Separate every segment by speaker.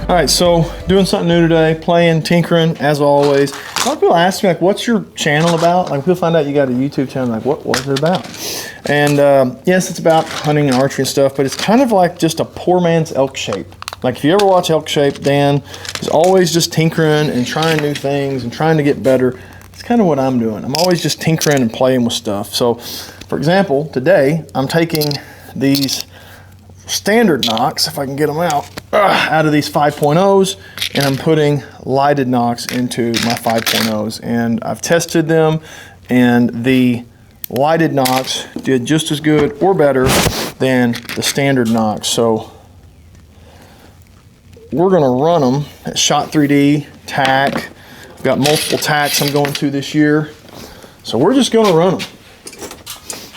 Speaker 1: All right, so doing something new today, playing, tinkering, as always. A lot of people ask me, like, what's your channel about? Like, people find out you got a YouTube channel, like, what was it about? And yes, it's about hunting and archery and stuff, but it's kind of like just a poor man's Elk Shape. Like, if you ever watch Elk Shape, Dan is always just tinkering and trying new things and trying to get better. It's kind of what I'm doing. I'm always just tinkering and playing with stuff. So, for example, today, I'm taking these standard nocks, if I can get them out of these 5.0s, and I'm putting lighted nocks into my 5.0s, and I've tested them, and the lighted nocks did just as good or better than the standard nocks. So we're gonna run them at Shot 3D, tack. I've got multiple tacks I'm going to this year, so we're just gonna run them.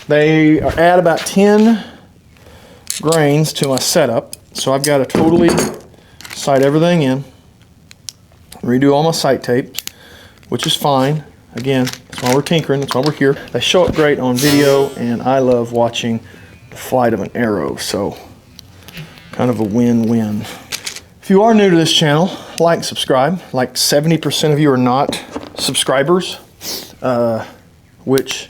Speaker 1: They are at about 10 grains to my setup, so I've got to totally sight everything in, redo all my sight tapes, which is fine. Again, that's why we're tinkering, that's why we're here. They show up great on video, and I love watching the flight of an arrow, so kind of a win-win. If you are new to this channel, like, subscribe. Like 70% of you are not subscribers, which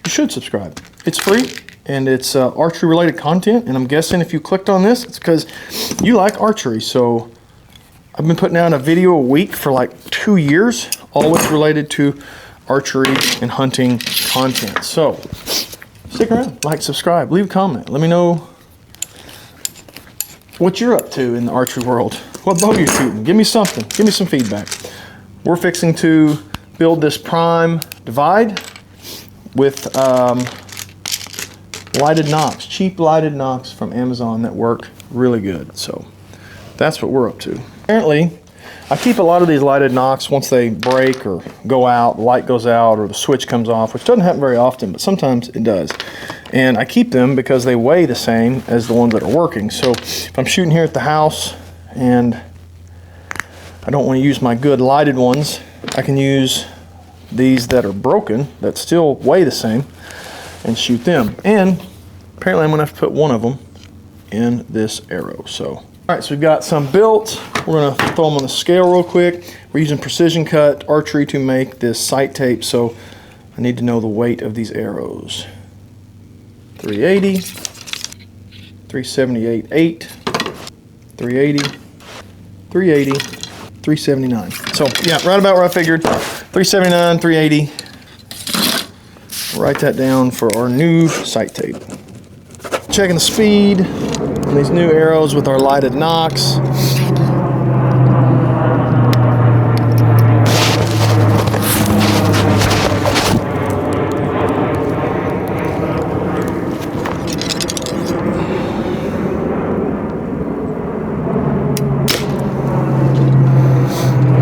Speaker 1: you should subscribe. It's free. And it's archery related content, and I'm guessing if you clicked on this, it's because you like archery. So I've been putting out a video a week for like 2 years, always related to archery and hunting content. So stick around, like, subscribe, leave a comment. Let me know what you're up to in the archery world. What bow you're shooting. Give me something, give me some feedback. We're fixing to build this prime divide with lighted nocks, cheap lighted nocks from Amazon that work really good. So that's what we're up to. Apparently, I keep a lot of these lighted nocks once they break or go out, the light goes out or the switch comes off, which doesn't happen very often, but sometimes it does. And I keep them because they weigh the same as the ones that are working. So if I'm shooting here at the house and I don't want to use my good lighted ones, I can use these that are broken that still weigh the same and shoot them. And apparently I'm gonna have to put one of them in this arrow. So, all right, so we've got some built. We're gonna throw them on the scale real quick. We're using precision cut archery to make this sight tape, so I need to know the weight of these arrows. 380, 378.8, 380, 380, 379. So yeah, right about where I figured. 379, 380. Write that down for our new sight tape. Checking the speed on these new arrows with our lighted nocks.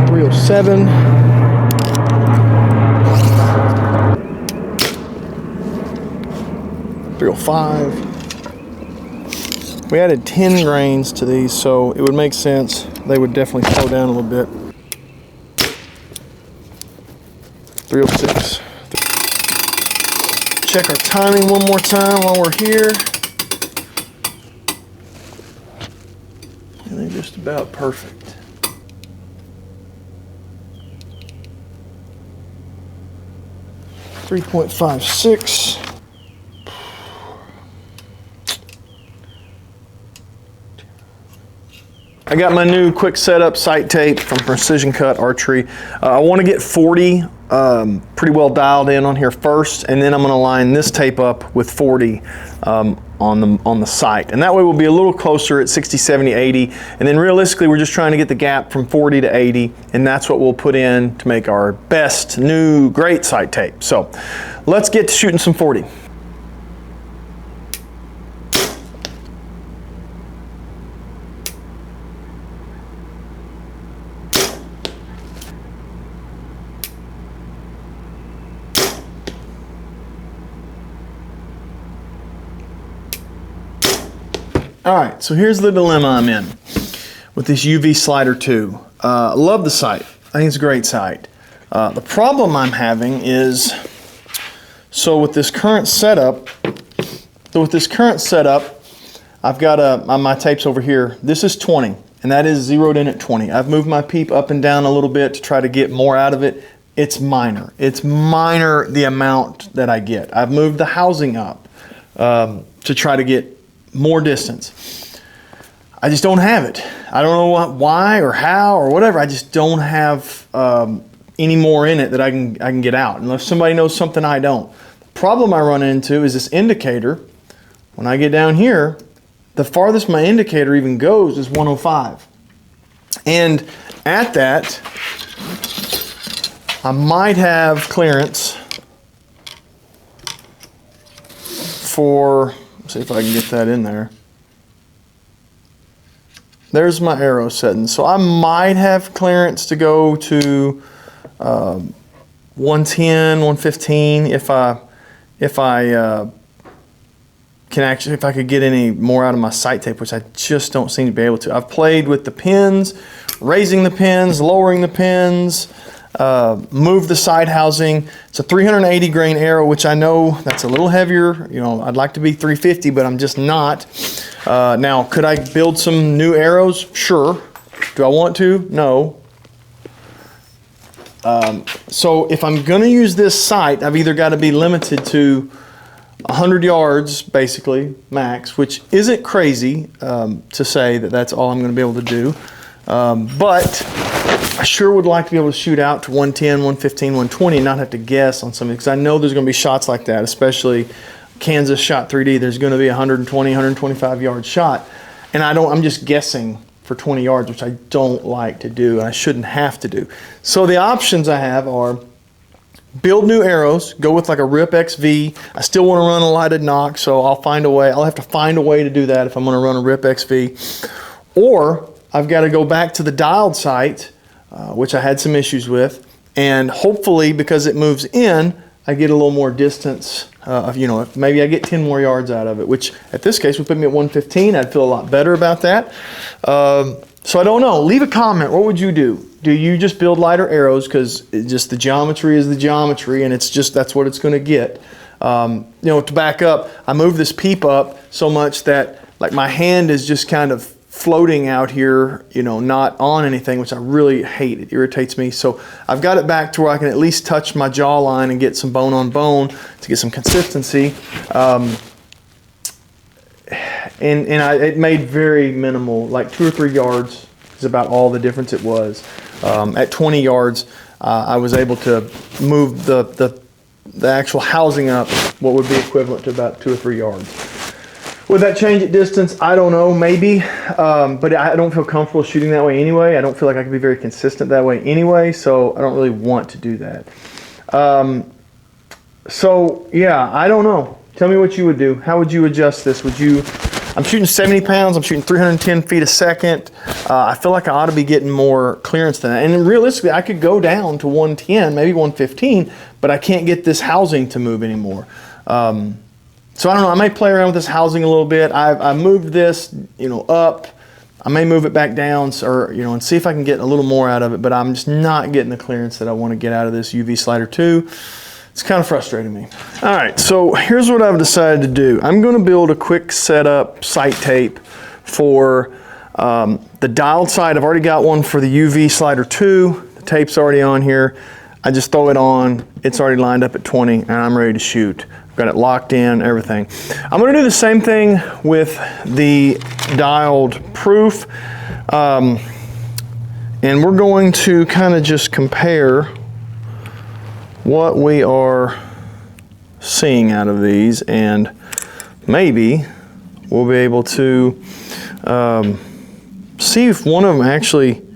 Speaker 1: .307. .305. We added 10 grains to these, so it would make sense. They would definitely slow down a little bit. 306. Check our timing one more time while we're here. And they're just about perfect. 3.56. I got my new quick setup sight tape from Precision Cut Archery. I want to get 40 pretty well dialed in on here first, and then I'm going to line this tape up with 40 on the sight. And that way we'll be a little closer at 60, 70, 80. And then realistically, we're just trying to get the gap from 40 to 80, and that's what we'll put in to make our best new great sight tape. So let's get to shooting some 40. All right, so here's the dilemma I'm in with this UV Slider 2. I love the sight. I think it's a great sight. The problem I'm having is, so with this current setup, I've got my tapes over here. This is 20, and that is zeroed in at 20. I've moved my peep up and down a little bit to try to get more out of it. It's minor. It's minor the amount that I get. I've moved the housing up to try to get more distance. I just don't have it. I don't know why or how or whatever. I just don't have any more in it that I can get out, unless somebody knows something I don't. The problem I run into is this indicator. When I get down here, the farthest my indicator even goes is 105. And at that, I might have clearance for, let's see if I can get that in there. There's my arrow setting. So I might have clearance to go to 110, 115 if I could get any more out of my sight tape, which I just don't seem to be able to. I've played with the pins, raising the pins, lowering the pins, move the side housing. It's a 380 grain arrow, which I know that's a little heavier. You know, I'd like to be 350, but I'm just not. Now, could I build some new arrows? Sure. Do I want to? No. So if I'm going to use this sight, I've either got to be limited to 100 yards, basically, max, which isn't crazy to say that that's all I'm going to be able to do. But I sure would like to be able to shoot out to 110, 115, 120 and not have to guess on something, because I know there's going to be shots like that, especially Kansas Shot 3D. There's going to be 120, 125 yard shot, and I'm just guessing for 20 yards, which I don't like to do, and I shouldn't have to do. So the options I have are build new arrows, go with like a Rip XV. I still want to run a lighted knock, so I'll find a way. I'll have to find a way to do that if I'm going to run a Rip XV. Or I've got to go back to the dialed sight, which I had some issues with, and hopefully because it moves in, I get a little more distance. Maybe I get 10 more yards out of it, which at this case would put me at 115. I'd feel a lot better about that. So I don't know. Leave a comment. What would you do? Do you just build lighter arrows because just the geometry is the geometry, and it's just that's what it's going to get? To back up, I moved this peep up so much that like my hand is just kind of floating out here, not on anything, which I really hate. It irritates me. So I've got it back to where I can at least touch my jawline and get some bone on bone to get some consistency. It made very minimal, like 2 or 3 yards is about all the difference it was. At 20 yards, I was able to move the actual housing up, what would be equivalent to about 2 or 3 yards. Would that change at distance? I don't know, maybe, but I don't feel comfortable shooting that way anyway. I don't feel like I can be very consistent that way anyway, so I don't really want to do that. So yeah, I don't know. Tell me what you would do. How would you adjust this? I'm shooting 70 pounds, I'm shooting 310 feet a second. I feel like I ought to be getting more clearance than that. And realistically, I could go down to 110, maybe 115, but I can't get this housing to move anymore. So I don't know, I may play around with this housing a little bit. I moved this, up. I may move it back down, or and see if I can get a little more out of it, but I'm just not getting the clearance that I want to get out of this UV Slider 2. It's kind of frustrating me. All right, so here's what I've decided to do. I'm going to build a quick setup sight tape for the dialed sight. I've already got one for the UV Slider 2. The tape's already on here. I just throw it on. It's already lined up at 20, and I'm ready to shoot. Got it locked in, everything. I'm going to do the same thing with the dialed Pruf, and we're going to kind of just compare what we are seeing out of these, and maybe we'll be able to see if one of them actually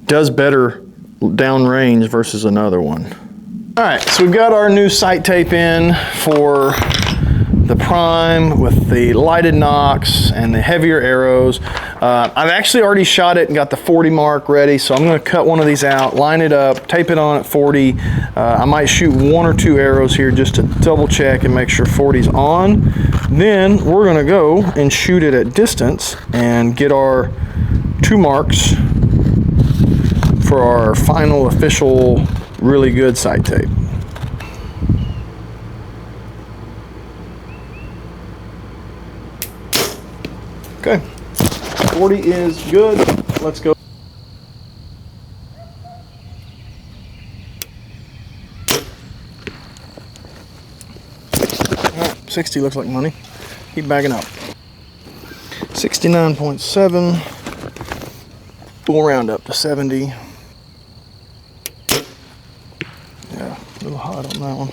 Speaker 1: does better downrange versus another one. All right, so we've got our new sight tape in for the prime with the lighted nocks and the heavier arrows. I've actually already shot it and got the 40 mark ready, so I'm going to cut one of these out, line it up, tape it on at 40. I might shoot 1 or 2 arrows here just to double check and make sure 40's on. Then we're going to go and shoot it at distance and get our 2 marks for our final official really good sight tape. Okay, 40 is good. let's go. 60 looks like money. Keep backing up. 69.7. We'll round up to 70. Yeah, a little hot on that one.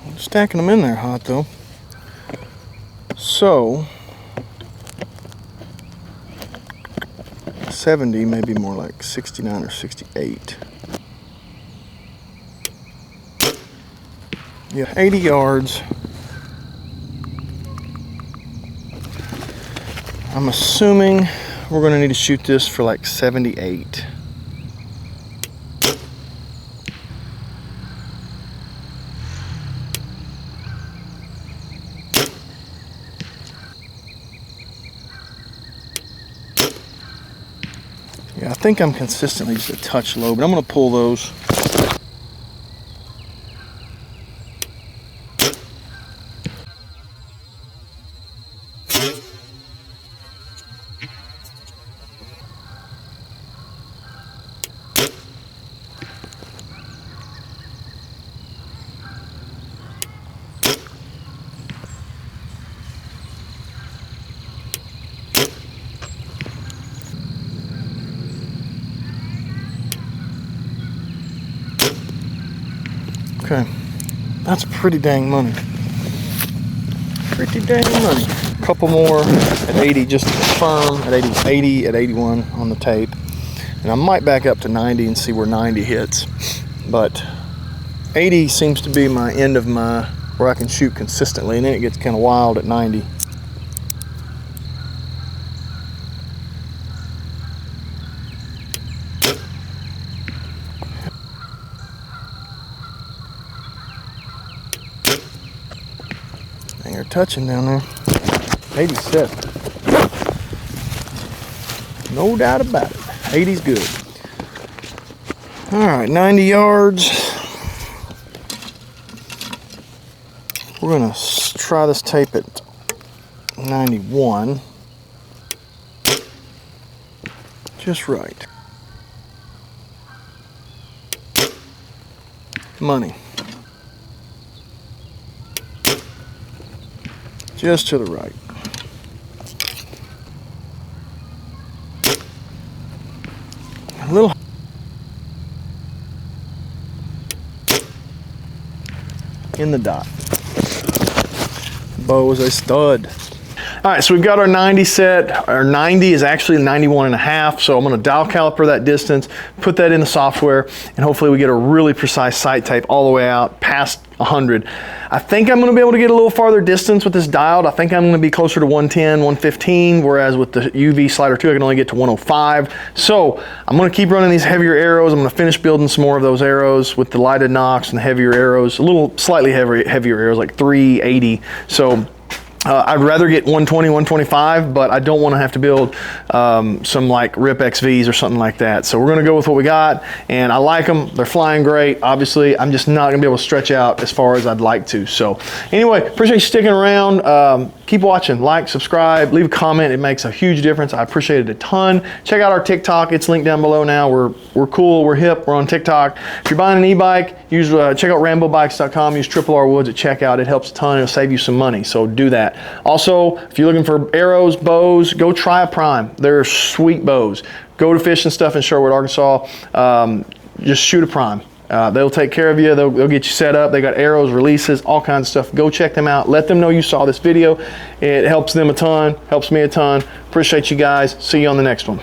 Speaker 1: I'm stacking them in there hot though. So 70, maybe more like 69 or 68. Yeah, 80 yards. I'm assuming we're going to need to shoot this for like 78. Yeah, I think I'm consistently just a touch low, but I'm going to pull those. Okay, that's pretty dang money. Pretty dang money. A couple more at 80, just firm at 80, at 81 on the tape. And I might back up to 90 and see where 90 hits. But 80 seems to be my end of my, where I can shoot consistently, and then it gets kind of wild at 90. They're touching down there. 87. No doubt about it. 80's good. All right, 90 yards. We're gonna try this tape at 91. Just right. Money. Just to the right. A little in the dot. Bow is a stud. All right, so we've got our 90 set. Our 90 is actually 91 and a half, so I'm gonna dial caliper that distance, put that in the software, and hopefully we get a really precise sight tape all the way out past 100. I think I'm gonna be able to get a little farther distance with this dialed. I think I'm gonna be closer to 110, 115, whereas with the UV slider 2, I can only get to 105. So I'm gonna keep running these heavier arrows. I'm gonna finish building some more of those arrows with the lighted nocks and the heavier arrows, a little slightly heavier arrows, like 380. So I'd rather get 120, 125, but I don't want to have to build some like RIP XVs or something like that. So we're going to go with what we got, and I like them. They're flying great. Obviously, I'm just not going to be able to stretch out as far as I'd like to. So anyway, appreciate you sticking around. Keep watching, like, subscribe, leave a comment. It makes a huge difference. I appreciate it a ton. Check out our TikTok. It's linked down below now. We're cool. We're hip. We're on TikTok. If you're buying an e-bike, use check out rambobikes.com. Use R Woods at checkout. It helps a ton. It'll save you some money. So do that. Also, if you're looking for arrows, bows, go try a Prime. They're sweet bows. Go to Fish and Stuff in Sherwood, Arkansas. Just shoot a Prime. They'll take care of you. They'll get you set up. They got arrows, releases, all kinds of stuff. Go check them out. Let them know you saw this video. It helps them a ton, helps me a ton. Appreciate you guys. See you on the next one.